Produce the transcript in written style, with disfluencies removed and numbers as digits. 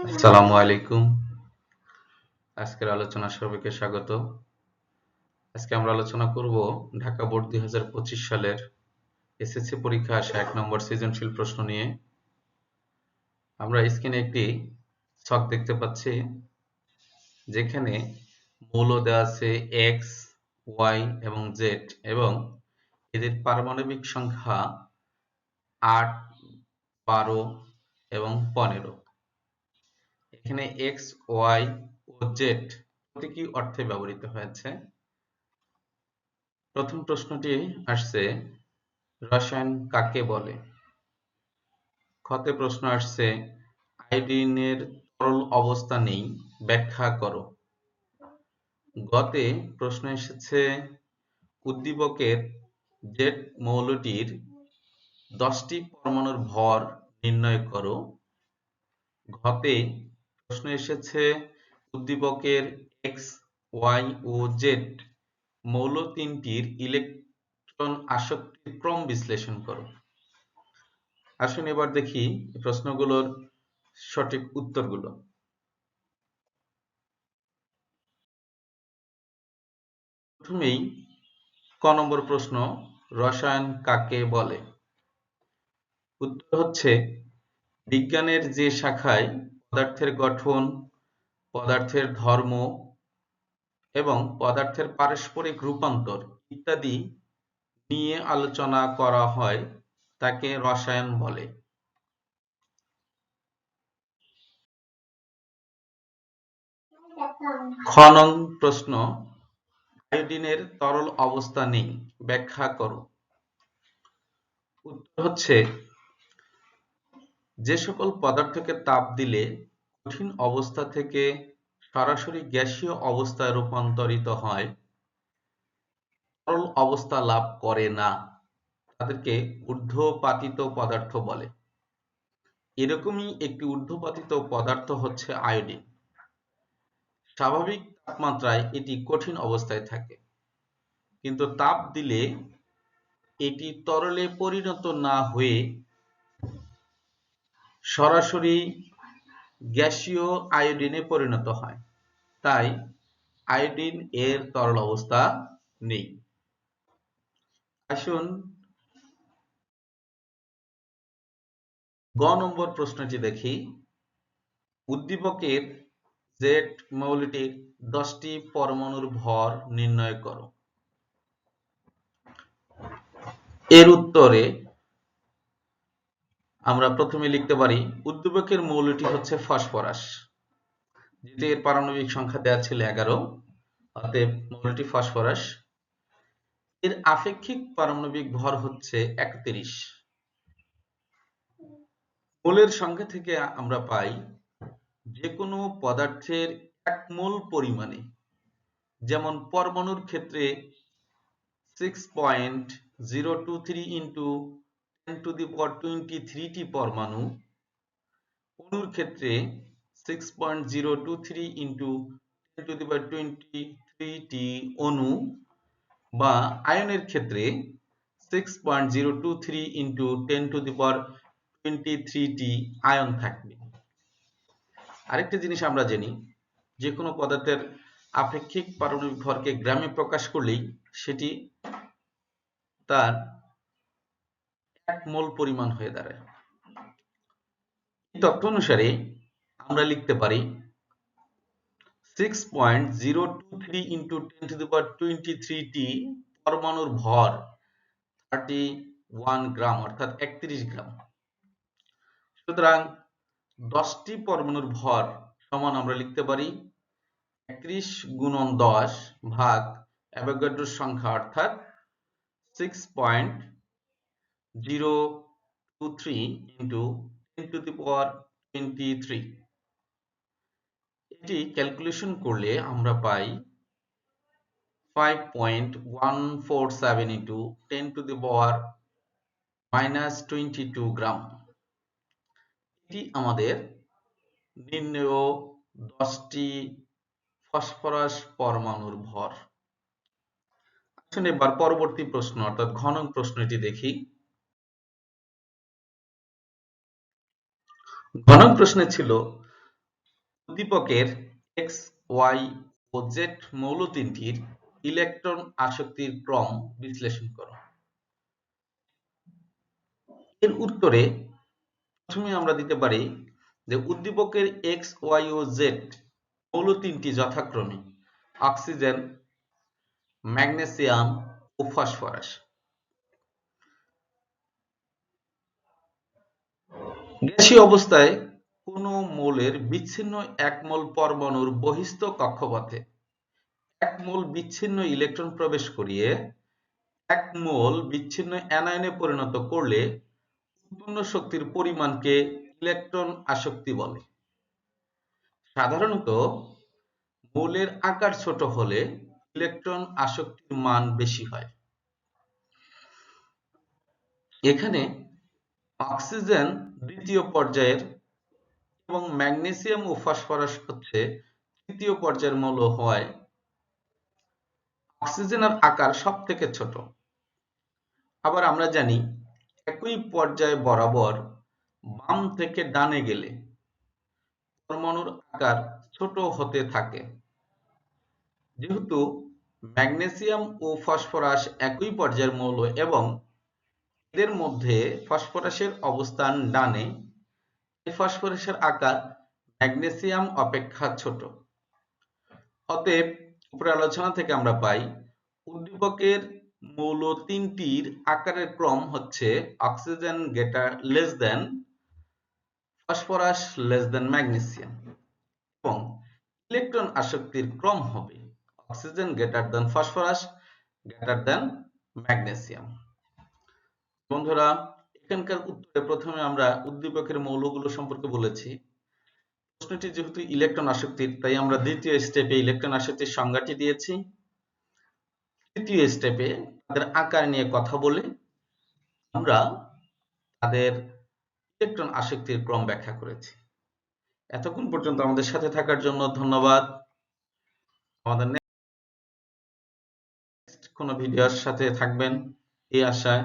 আসসালামু আলাইকুম। আজকের আলোচনা সবাইকে স্বাগত। আজকে আমরা আলোচনা করব ঢাকা বোর্ড 2025 সালের এসএসসি পরীক্ষা আসা 1 নম্বর সৃজনশীল প্রশ্ন নিয়ে। আমরা স্ক্রিনে একটি ছক দেখতে পাচ্ছি যেখানে মৌল দেওয়া আছে x, y এবং z এবং এদের পারমাণবিক সংখ্যা 8, 12 এবং 15। এখানে x, y ও z প্রতীকী অর্থে ব্যবহৃত হয়েছে। প্রথম প্রশ্নটি আসছে, রসায়ন কাকে বলে? খতে প্রশ্ন আসছে, আয়োডিনের তরল অবস্থা নেই, ব্যাখ্যা করো। গতে প্রশ্ন এসেছে, উদ্দীপকের জেড মৌলটির 10টি পরমাণুর ভর নির্ণয় করো। ঘতে প্রশ্ন এসেছে, উদ্দীপকের এক্স, ওয়াই ও জেড মৌল তিনটির ইলেকট্রন আসক্তির ক্রম বিশ্লেষণ করো। আসুন এবার দেখি প্রশ্নগুলোর সঠিক উত্তরগুলো। প্রথমেই ক নম্বর প্রশ্ন, রসায়ন কাকে বলে? উত্তর হচ্ছে, বিজ্ঞানের যে শাখায় পদার্থের গঠন, পদার্থের ধর্ম এবং পদার্থের পারস্পরিক রূপান্তর ইত্যাদি নিয়ে আলোচনা করা হয় তাকে রসায়ন বলে। খ নং প্রশ্ন, আয়োডিনের তরল অবস্থা নেই, ব্যাখ্যা করো। উত্তর হচ্ছে, যে সকল পদার্থকে তাপ দিলে কঠিন অবস্থা থেকে সরাসরি গ্যাসীয় অবস্থায় রূপান্তরিত হয়, তরল অবস্থা লাভ করে না, তাদেরকে ঊর্ধ্বপাতিত পদার্থ বলে। এরকমই একটি ঊর্ধ্বপাতিত পদার্থ হচ্ছে আয়োডিন। স্বাভাবিক তাপমাত্রায় এটি কঠিন অবস্থায় থাকে, কিন্তু তাপ দিলে এটি তরলে পরিণত না হয়ে সরাসরি গ্যাসীয় আয়োডিনে পরিণত হয়, তাই আয়োডিন এর তরল অবস্থা নেই। আসুন গ নম্বর প্রশ্নটি দেখি, উদ্দীপকের জেড মৌলটির 10টি পরমাণুর ভর নির্ণয় করো। এর উত্তরে আমরা প্রথমে লিখতে পারি, উদ্দীপকের মৌলটি হচ্ছে ফসফরাস, যেটি এর পারমাণবিক সংখ্যা দেওয়া ছিল 11, অতএব মৌলটি ফসফরাস। এর আপেক্ষিক পারমাণবিক ভর হচ্ছে 31। মোলের সংখ্যা থেকে আমরা পাই, যে কোনো পদার্থের 1 মোল পরিমাণে, যেমন পরমাণুর ক্ষেত্রে 6.023 ইন্টু 1023 টি পরমাণু, অণুর ক্ষেত্রে 6.023 ইন্টু 1023 টি অণু, বা আয়নের ক্ষেত্রে 6.023 ইন্টু 1023 টি আয়ন থাকবে। আরেকটা জিনিস আমরা জানি, যে কোনো পদার্থের আপেক্ষিক পারমাণবিক ভরকে গ্রামে প্রকাশ করলেই সেটি তার 1 মোল পরিমাণ হয়ে দাঁড়ায়। এই তথ্য অনুসারে আমরা লিখতে পারি 6.023 ইন্টু 1023 টি পরমাণুর ভর 31 গ্রাম, অর্থাৎ 31 গ্রাম। সুতরাং 10টি পরমাণুর ভর সমান আমরা লিখতে পারি 31 গুণন 10 ভাগ অ্যাভোগাড্রোর সংখ্যা, অর্থাৎ 6.023 ইন্টু 1023। এটি ক্যালকুলেশন করলে আমরা পাই 5.147 ইন্টু 10⁻⁻22 গ্রাম। এটি আমাদের নির্ণেয় 10টি ফসফরাস পরমাণুর ভর। আসুন এবার পরবর্তী প্রশ্ন অর্থাৎ ঘ নং প্রশ্নটি দেখি। ঘ নং প্রশ্নে ছিল, উদ্দীপকের এক্স, ওয়াই ও জেড মৌল তিনটির ইলেকট্রন আসক্তির ক্রম বিশ্লেষণ করো। এর উত্তরে প্রথমে আমরা দিতে পারি যে উদ্দীপকের এক্স, ওয়াই ও জেড মৌল তিনটি যথাক্রমে অক্সিজেন, ম্যাগনেসিয়াম ও ফসফরাস। গ্যাসীয় অবস্থায় কোন মৌলের বিচ্ছিন্ন এক মোল পরমাণুর বহিস্থ কক্ষপথে এক মোল বিচ্ছিন্ন ইলেকট্রন প্রবেশ করিয়ে এক মোল বিচ্ছিন্ন অ্যানায়নে পরিণত করলে উৎপন্ন শক্তির পরিমাণকে ইলেকট্রন আসক্তি বলে। সাধারণত মৌলের আকার ছোট হলে ইলেকট্রন আসক্তির মান বেশি হয়। এখানে অক্সিজেন দ্বিতীয় পর্যায়ের এবং ম্যাগনেসিয়াম ও ফসফরাস হচ্ছে তৃতীয় পর্যায়ের মৌল হওয়ায় অক্সিজেনের আকার সবথেকে ছোট। আবার আমরা জানি একই পর্যায় বরাবর বাম থেকে ডানে গেলে পরমাণুর আকার ছোট হতে থাকে। যেহেতু ম্যাগনেসিয়াম ও ফসফরাস একই পর্যায়ের মৌল এবং এদের মধ্যে ফসফরাসের অবস্থান ডানে, এই ফসফরাসের আকার ম্যাগনেসিয়াম অপেক্ষা ছোট। অতএব উপরের আলোচনা থেকে আমরা পাই উদ্দীপকের মৌল তিনটির আকারের ক্রম হচ্ছে oxygen less than phosphorus less than magnesium এবং ইলেকট্রন আসক্তির ক্রম হবে oxygen greater than phosphorus greater than magnesium. বন্ধুরা, এখানকার উত্তরে প্রথমে আমরা উদ্দীপকের মৌলগুলো সম্পর্কে বলেছি। প্রশ্নটি যেহেতু ইলেকট্রন আসক্তির, তাই আমরা দ্বিতীয় স্টেপে ইলেকট্রন আসক্তির সংজ্ঞাটি দিয়েছি। তৃতীয় স্টেপে তাদের আকার নিয়ে কথা বলে আমরা তাদের ইলেকট্রন আসক্তির ক্রম ব্যাখ্যা করেছি। এতক্ষণ পর্যন্ত আমাদের সাথে থাকার জন্য ধন্যবাদ। আমাদের নেক্সট কোনো ভিডিওর সাথে থাকবেন এই আশায়।